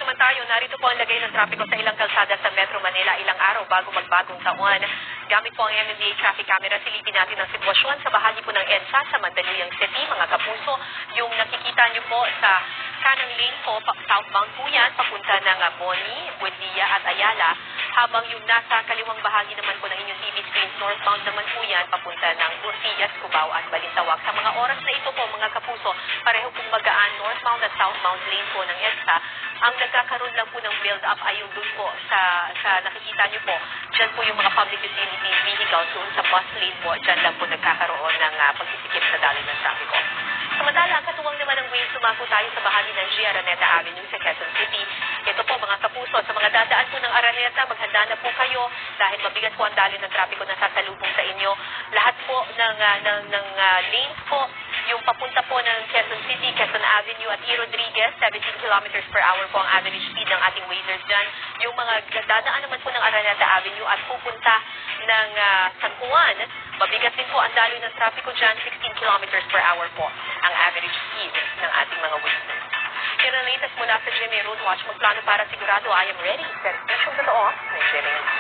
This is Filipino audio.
naman tayo, narito po ang lagay ng trapiko sa ilang kalsada sa Metro Manila ilang araw bago magbagong taon. Gamit po ang MMDA traffic camera, silipin natin ang sitwasyon sa bahagi po ng EDSA sa Mandaluyong City, mga kapuso. Yung nakikita nyo po sa kanang lane po, southbound po yan, papunta ng Boni, Buendia at Ayala. Habang yung nasa kaliwang bahagi naman po ng inyong TV screen, northbound naman po yan, papunta ng Urtias, Cubao at Balintawak. Sa mga oras na ito po, mga kapuso, pareho pong magaan northbound at southbound lane po ng EDSA. Ang nagkakaroon lang po ng build-up ay yung doon po sa nakikita nyo po, dyan po yung mga public utility vehicles, doon sa bus lane po, dyan lang po nagkakaroon ng pagsisikip sa daloy ng trapiko. Samantala, ang katuwang naman ng ways, sumako tayo sa bahagi ng G. Araneta Avenue sa Quezon City. Ito po mga kapuso, sa mga dadaan po ng Araneta, maghanda na po kayo dahil mabigat po ang daloy ng trapiko na sasalubong sa inyo. Lahat po ng lanes po, yung papunta po ng Quezon City, Quezon Avenue at E. Rodriguez, 17 kilometers per hour po ang average speed ng ating wazers dyan. Yung mga dadaan naman po ng Araneta Avenue at pupunta ng San Juan, mabigat din po ang daloy ng trapiko dyan, 16 kilometers per hour po ang average speed ng ating mga wazers. Yan ang latest mula sa GMA Road Watch. Magplano para sigurado I am ready. Servisyong totoo ng GMA.